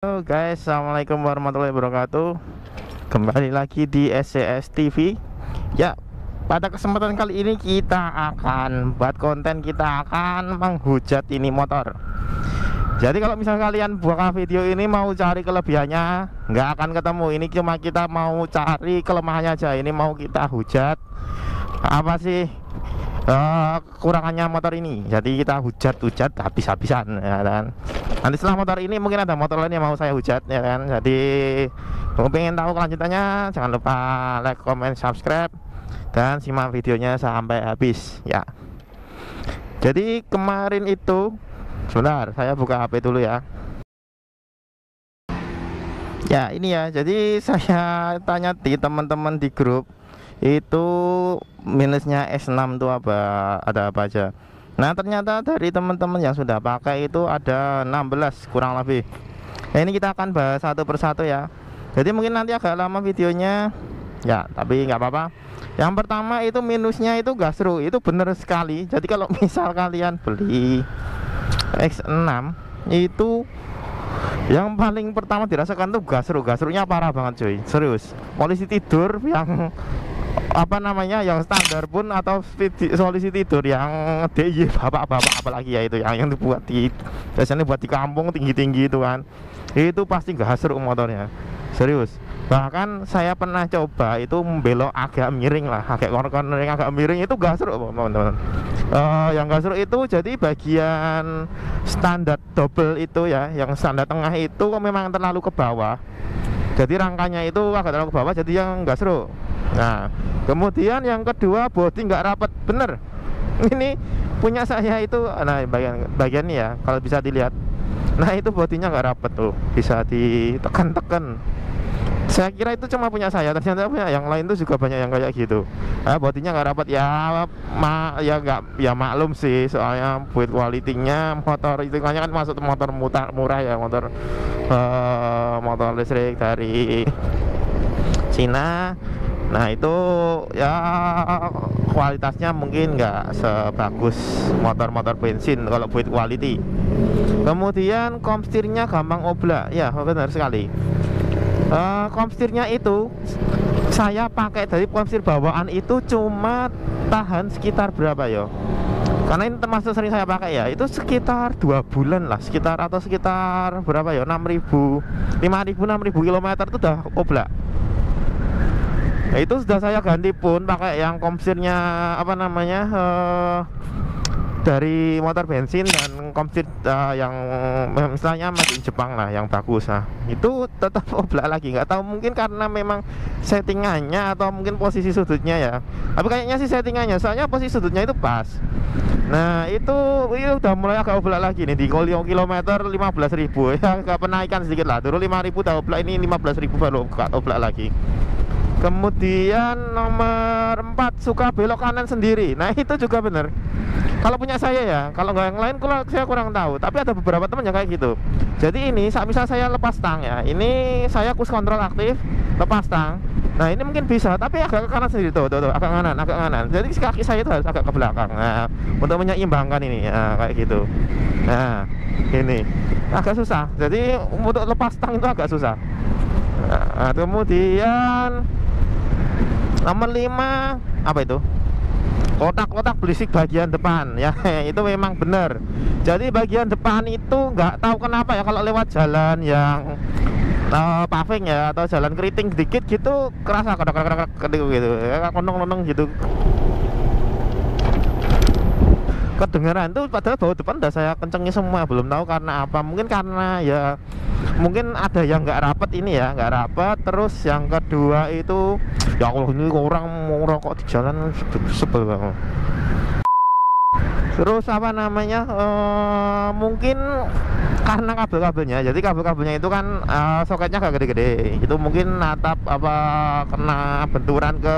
Halo guys, assalamualaikum warahmatullahi wabarakatuh. Kembali lagi di SCS TV. Ya, pada kesempatan kali ini kita akan buat konten, kita akan menghujat ini motor. Jadi kalau misal kalian buka video ini mau cari kelebihannya, nggak akan ketemu. Ini cuma kita mau cari kelemahannya aja. Ini mau kita hujat. Apa sih kekurangannya motor ini? Jadi kita hujat habis-habisan, ya kan? Nanti setelah motor ini mungkin ada motor lain yang mau saya hujat, ya kan? Jadi kalau pengen tahu kelanjutannya, jangan lupa like, comment, subscribe, dan simak videonya sampai habis ya. Jadi kemarin itu, sebentar saya buka HP dulu ya. Ya ini ya, jadi saya tanya di teman-teman di grup itu minusnya S6 tuh ada apa aja. Nah ternyata dari teman-teman yang sudah pakai itu ada 16 kurang lebih. Nah ini kita akan bahas satu persatu ya. Jadi mungkin nanti agak lama videonya ya, tapi nggak apa-apa. Yang pertama itu minusnya itu gasru, itu bener sekali. Jadi kalau misal kalian beli X6 itu yang paling pertama dirasakan tuh gasrunya parah banget cuy, serius. Polisi tidur yang apa namanya, yang standar pun atau solusi tidur yang DIY bapak-bapak apalagi ya, itu yang dibuat biasanya buat di kampung tinggi-tinggi itu kan, itu pasti gasruk motornya, serius. Bahkan saya pernah coba itu membelok agak miring lah, agak cornering agak miring, itu gasruk teman-teman. Yang gasruk itu jadi bagian standar double itu ya, yang standar tengah itu memang terlalu ke bawah, jadi rangkanya itu agak terlalu ke bawah, jadi yang gasruk. Nah kemudian yang kedua, bodi nggak rapat bener. Ini punya saya itu, nah bagian ini ya kalau bisa dilihat, nah itu bodinya nggak rapat tuh, bisa ditekan-tekan. Saya kira itu cuma punya saya, ternyata punya yang lain tuh juga banyak yang kayak gitu. Bodinya nggak rapat ya, ya maklum sih, soalnya build quality-nya motor itu kan masuk motor murah ya, motor listrik dari Cina. Nah itu ya kualitasnya mungkin nggak sebagus motor-motor bensin kalau build quality. Kemudian komstirnya gampang oblak, ya benar sekali. Komstirnya itu saya pakai dari komstir bawaan itu cuma tahan sekitar berapa ya? Karena ini termasuk sering saya pakai ya, itu sekitar 2 bulan lah, sekitar berapa ya, 6.000 kilometer itu udah oblak. Nah, itu sudah saya ganti pun pakai yang komstirnya apa namanya, dari motor bensin dan komstir yang misalnya made in Jepang lah, yang bagus. Nah itu tetap oblak lagi, nggak tahu mungkin karena memang settingannya atau mungkin posisi sudutnya ya, tapi kayaknya sih settingannya, soalnya posisi sudutnya itu pas. Nah itu udah mulai agak oblak lagi nih, di kilometer 15.000 ya, agak penaikan sedikit lah, dulu 5.000 udah oblak, ini 15.000 baru oblak lagi. Kemudian nomor 4, suka belok kanan sendiri. Nah itu juga bener kalau punya saya ya, kalau nggak yang lain saya kurang tahu, tapi ada beberapa teman yang kayak gitu. Jadi ini misal saya lepas tang ya, ini saya cruise control aktif, lepas tang. Nah ini mungkin bisa, tapi agak ke kanan sendiri tuh, agak kanan. Jadi kaki saya itu harus agak ke belakang, nah, untuk menyeimbangkan ini ya, kayak gitu. Nah ini agak susah, jadi untuk lepas tang itu agak susah. Nah, kemudian nomor 5 apa itu? Kotak-kotak berisik bagian depan ya. Itu memang benar. Jadi bagian depan itu nggak tahu kenapa ya, kalau lewat jalan yang paving ya, atau jalan keriting dikit gitu, kerasa kotak-kotak gitu ya, konong-konong gitu kedengeran tuh, padahal baut depan udah saya kencengin semua, belum tahu karena apa. Mungkin karena ya, mungkin ada yang nggak rapat ini ya, nggak rapat. Terus yang kedua itu ya Allah, ini orang mau rokok di jalan sebel banget. Terus apa namanya, mungkin karena kabel-kabelnya, jadi kabel-kabelnya itu kan soketnya agak gede-gede, itu mungkin natap apa, kena benturan ke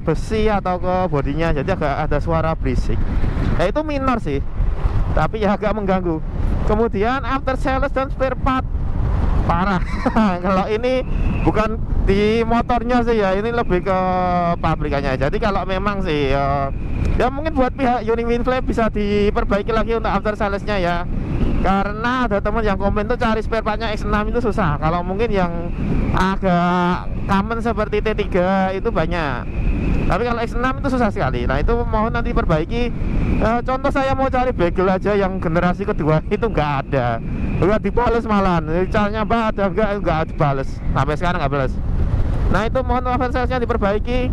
besi atau ke bodinya, jadi agak ada suara berisik. Nah itu minor sih, tapi ya agak mengganggu. Kemudian after sales dan spare part parah. Kalau ini bukan di motornya sih ya, ini lebih ke pabrikannya. Jadi kalau memang sih ya mungkin buat pihak Uni Winfly bisa diperbaiki lagi untuk after salesnya ya. Karena ada teman yang komplain tuh cari spare partnya X6 itu susah. Kalau mungkin yang agak common seperti T3 itu banyak, tapi kalau X6 itu susah sekali. Nah itu mohon nanti perbaiki. Contoh saya mau cari bagel aja yang generasi kedua itu nggak ada, nggak dibales malahan. Caranya mbak ada nggak dibales, sampai sekarang nggak bales. Nah itu mohon salesnya diperbaiki.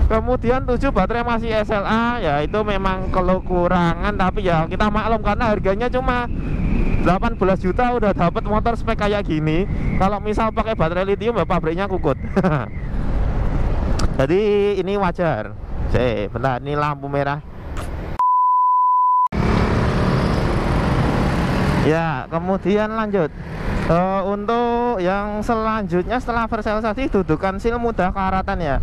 Kemudian 7 baterai masih SLA, ya itu memang kekurangan, tapi ya kita maklum karena harganya cuma 18 juta udah dapat motor spek kayak gini. Kalau misal pakai baterai lithium ya pabriknya kukut. Jadi ini wajar. Bentar, ini lampu merah. Ya, kemudian lanjut. Untuk yang selanjutnya setelah versalisasi, dudukan sil mudah karatan ya.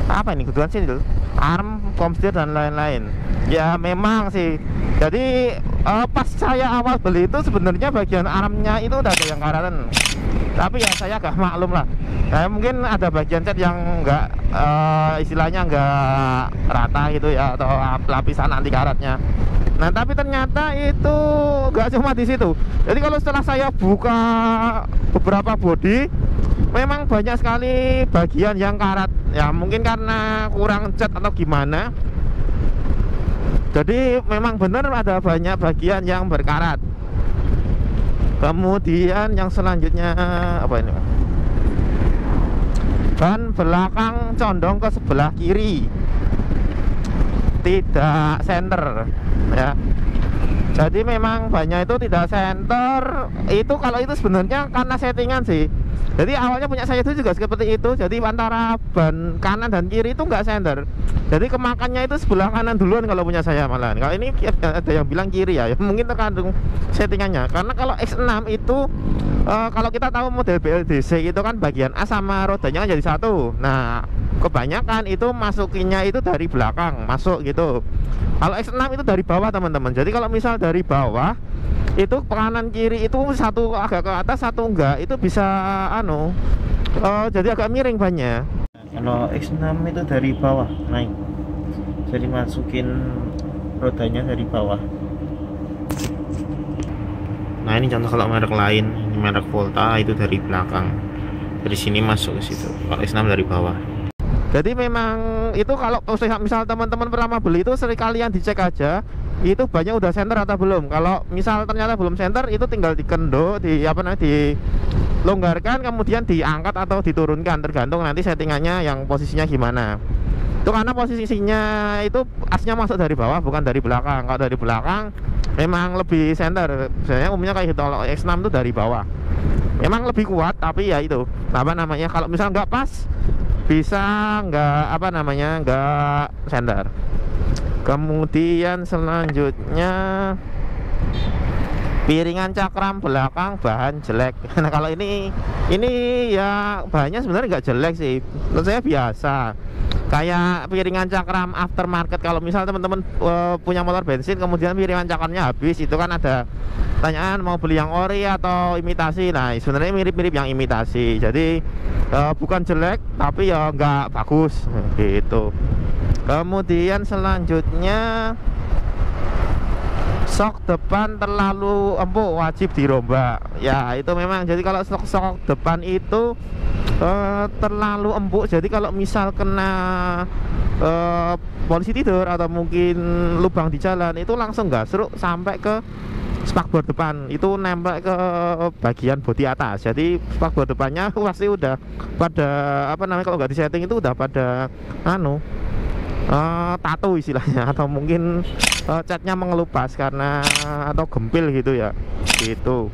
Apa ini dudukan sil? Arm, komstir dan lain-lain. Ya memang sih. Jadi pas saya awal beli itu sebenarnya bagian armnya itu udah ada yang karatan. Tapi ya saya agak maklum lah. Mungkin ada bagian cat yang enggak istilahnya enggak rata gitu ya, atau lapisan anti karatnya. Nah tapi ternyata itu enggak cuma di situ. Jadi kalau setelah saya buka beberapa bodi, memang banyak sekali bagian yang karat. Ya mungkin karena kurang cat atau gimana. Jadi memang benar ada banyak bagian yang berkarat. Kemudian yang selanjutnya apa ini? Ban belakang condong ke sebelah kiri, tidak center ya. Jadi memang banyak itu tidak center. Itu kalau itu sebenarnya karena settingan sih. Jadi awalnya punya saya itu juga seperti itu. Jadi antara ban kanan dan kiri itu nggak center. Jadi kemakannya itu sebelah kanan duluan kalau punya saya malahan. Kalau ini ada yang bilang kiri ya. Mungkin terkandung settingannya. Karena kalau X6 itu kalau kita tahu model BLDC itu kan bagian A sama rodanya kan jadi satu. Nah kebanyakan itu masukinnya itu dari belakang masuk gitu. Kalau X6 itu dari bawah teman-teman. Jadi kalau misal dari bawah itu kanan kiri itu satu agak ke atas satu enggak, itu bisa jadi agak miring banyak. Kalau X6 itu dari bawah naik, jadi masukin rodanya dari bawah. Nah ini contoh kalau merek lain, ini merek Volta itu dari belakang, dari sini masuk ke situ. Kalau X6 dari bawah. Jadi memang itu kalau misal teman-teman pertama beli itu sering kalian dicek aja itu banyak udah center atau belum. Kalau misal ternyata belum center, itu tinggal dikendo, dilonggarkan, kemudian diangkat atau diturunkan tergantung nanti settingannya yang posisinya gimana. Itu karena posisinya itu asnya masuk dari bawah bukan dari belakang. Kalau dari belakang memang lebih center. Biasanya umumnya kayak gitu. Kalau X6 itu dari bawah memang lebih kuat, tapi ya itu kalau misal nggak pas bisa nggak center. Kemudian selanjutnya piringan cakram belakang bahan jelek. Nah kalau ini ya bahannya sebenarnya nggak jelek sih, menurut saya biasa. Kayak piringan cakram aftermarket. Kalau misal teman-teman punya motor bensin kemudian piringan cakramnya habis, itu kan ada pertanyaan mau beli yang ori atau imitasi. Nah sebenarnya mirip-mirip yang imitasi. Jadi bukan jelek tapi ya nggak bagus gitu. Kemudian selanjutnya sok depan terlalu empuk, wajib dirombak. Ya itu memang, jadi kalau sok depan itu terlalu empuk, jadi kalau misal kena polisi tidur atau mungkin lubang di jalan, itu langsung gasruk sampai ke spakbor depan, itu nempel ke bagian bodi atas. Jadi spakbor depannya pasti udah pada kalau nggak disetting itu udah pada tato istilahnya, atau mungkin catnya mengelupas karena atau gempil gitu ya, gitu.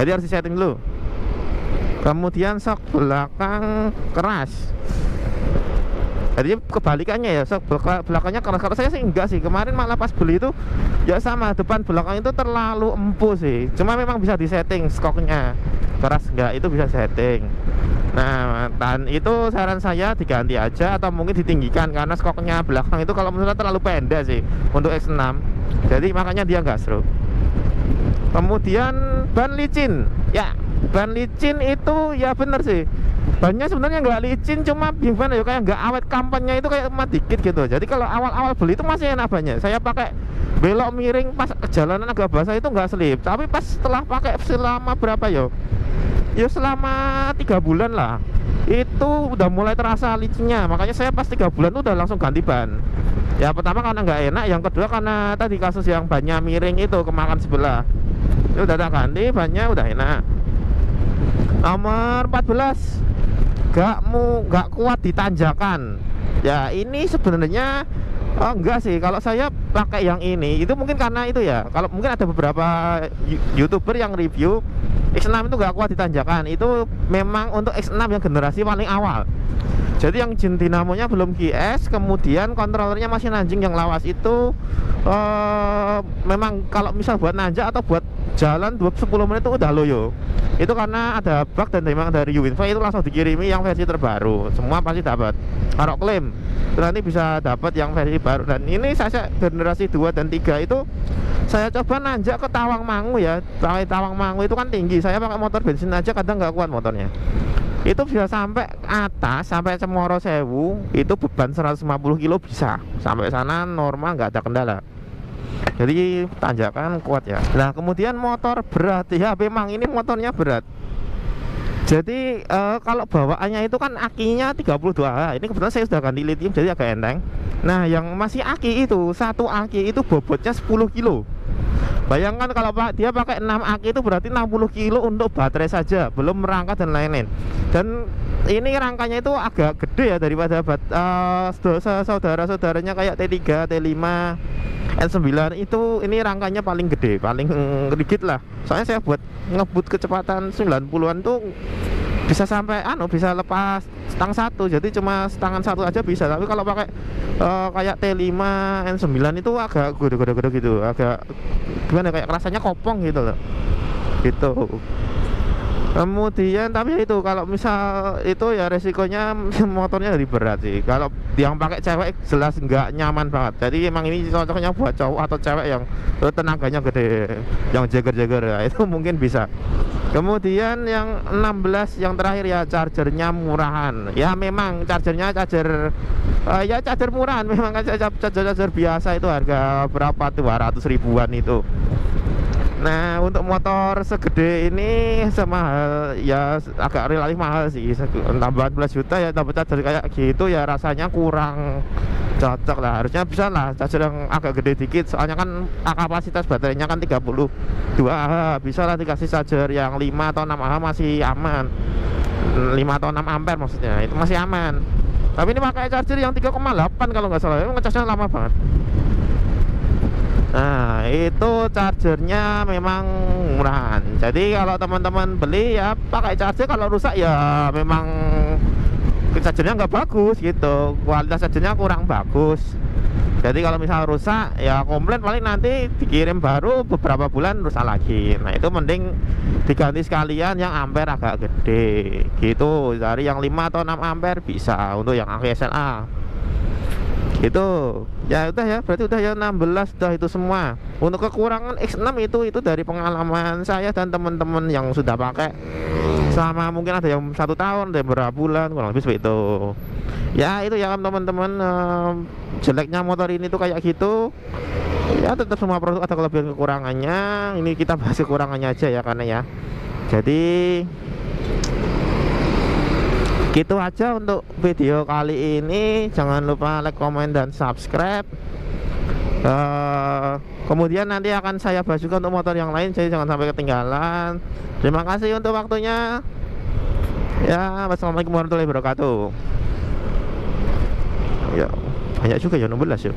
Jadi harus disetting dulu. Kemudian sok belakang keras. Jadi kebalikannya ya, sok belakangnya keras. Kalau saya sih enggak sih, kemarin malah pas beli itu ya sama, depan belakang itu terlalu empuk sih. Cuma memang bisa disetting skoknya, keras enggak itu bisa setting. Nah, dan itu saran saya diganti aja atau mungkin ditinggikan, karena skoknya belakang itu kalau menurut saya terlalu pendek sih untuk X6. Jadi makanya dia nggak seru. Kemudian ban licin. Ya, ban licin itu ya bener sih. bannya sebenarnya nggak licin, cuma gimana ya, kayak nggak awet, kampanye itu kayak cuma dikit gitu. Jadi kalau awal-awal beli itu masih enak bannya. Saya pakai belok miring pas jalanan agak basah itu nggak slip, tapi pas setelah pakai selama berapa yo? Ya selama 3 bulan lah, itu udah mulai terasa licinnya. Makanya saya pas 3 bulan tuh udah langsung ganti ban. Ya pertama karena nggak enak, yang kedua karena tadi kasus yang bannya miring itu kemakan sebelah. Itu udah tak ganti, bannya udah enak. Nomor 14, nggak kuat di tanjakan. Ya ini sebenarnya enggak sih, kalau saya pakai yang ini itu mungkin karena itu ya. Kalau mungkin ada beberapa YouTuber yang review X6 itu nggak kuat di tanjakan, itu memang untuk X6 yang generasi paling awal. Jadi yang jin dinamonya belum GS, kemudian kontrolernya masih nanjing yang lawas itu memang kalau misal buat nanjak atau buat jalan 10 menit itu udah loyo. Itu karena ada bug dan memang dari Uwinfa itu langsung dikirimi yang versi terbaru. Semua pasti dapat. Kalau klaim nanti bisa dapat yang versi baru. Dan ini saya generasi 2 dan 3 itu saya coba nanjak ke Tawangmangu ya. Tawangmangu itu kan tinggi. Saya pakai motor bensin aja kadang nggak kuat motornya. Itu bisa sampai atas, sampai Cemoro Sewu, itu beban 150 kilo bisa. Sampai sana normal, nggak ada kendala. Jadi tanjakan kuat ya. Nah kemudian motor berat ya, memang ini motornya berat. Jadi kalau bawaannya itu kan akinya 32H. Ini kebetulan saya sudah ganti lithium jadi agak enteng. Nah yang masih aki itu, satu aki itu bobotnya 10 kilo. Bayangkan kalau dia pakai 6 aki itu berarti 60 kilo untuk baterai saja, belum merangka dan lain-lain. Dan ini rangkanya itu agak gede ya daripada saudara-saudaranya kayak T3, T5, N9 itu. Ini rangkanya paling gede, paling rigid lah. Soalnya saya buat ngebut kecepatan 90-an tuh bisa sampai bisa lepas stang satu, jadi cuma stangan satu aja bisa. Tapi kalau pakai kayak T5, N9 itu agak gede-gede gitu, agak gimana, kayak rasanya kopong gitu loh gitu. Kemudian tapi itu kalau misal itu ya resikonya motornya lebih berat sih. Kalau yang pakai cewek jelas nggak nyaman banget. Jadi emang ini cocoknya buat cowok atau cewek yang tenaganya gede, yang jager-jager ya, itu mungkin bisa. Kemudian yang 16 yang terakhir ya, chargernya murahan. Ya memang chargernya charger murahan. Memang charger biasa itu harga berapa, 200 ribuan itu. Nah untuk motor segede ini semahal ya, agak relatif mahal sih. Tambah 14 juta ya, tambah charger kayak gitu ya rasanya kurang cocok lah. Harusnya bisa lah charger yang agak gede dikit, soalnya kan kapasitas baterainya kan 32Ah. Bisa lah dikasih charger yang 5 atau 6Ah masih aman. 5 atau 6 ampere maksudnya, itu masih aman. Tapi ini pakai charger yang 3,8 kalau nggak salah, itu ngecasnya lama banget. Nah itu chargernya memang murahan. Jadi kalau teman-teman beli ya pakai charger, kalau rusak ya memang chargernya nggak bagus gitu, kualitas chargernya kurang bagus. Jadi kalau misal rusak ya komplain, paling nanti dikirim baru beberapa bulan rusak lagi. Nah itu mending diganti sekalian yang ampere agak gede gitu. Dari yang 5 atau 6 ampere bisa untuk yang aki SLA itu. Ya udah ya, berarti udah ya 16 udah itu semua. Untuk kekurangan X6 itu dari pengalaman saya dan teman-teman yang sudah pakai sama, mungkin ada yang 1 tahun, ada beberapa bulan, kurang lebih seperti itu. Ya itu ya teman-teman, jeleknya motor ini tuh kayak gitu. Ya tetap semua produk ada kelebihan kekurangannya. Ini kita bahas kekurangannya aja ya, karena ya. Jadi gitu aja untuk video kali ini. Jangan lupa like, komen, dan subscribe. Kemudian nanti akan saya bahas juga untuk motor yang lain, jadi jangan sampai ketinggalan. Terima kasih untuk waktunya. Ya, wassalamualaikum warahmatullahi wabarakatuh. Ya, banyak juga ya 16 ya.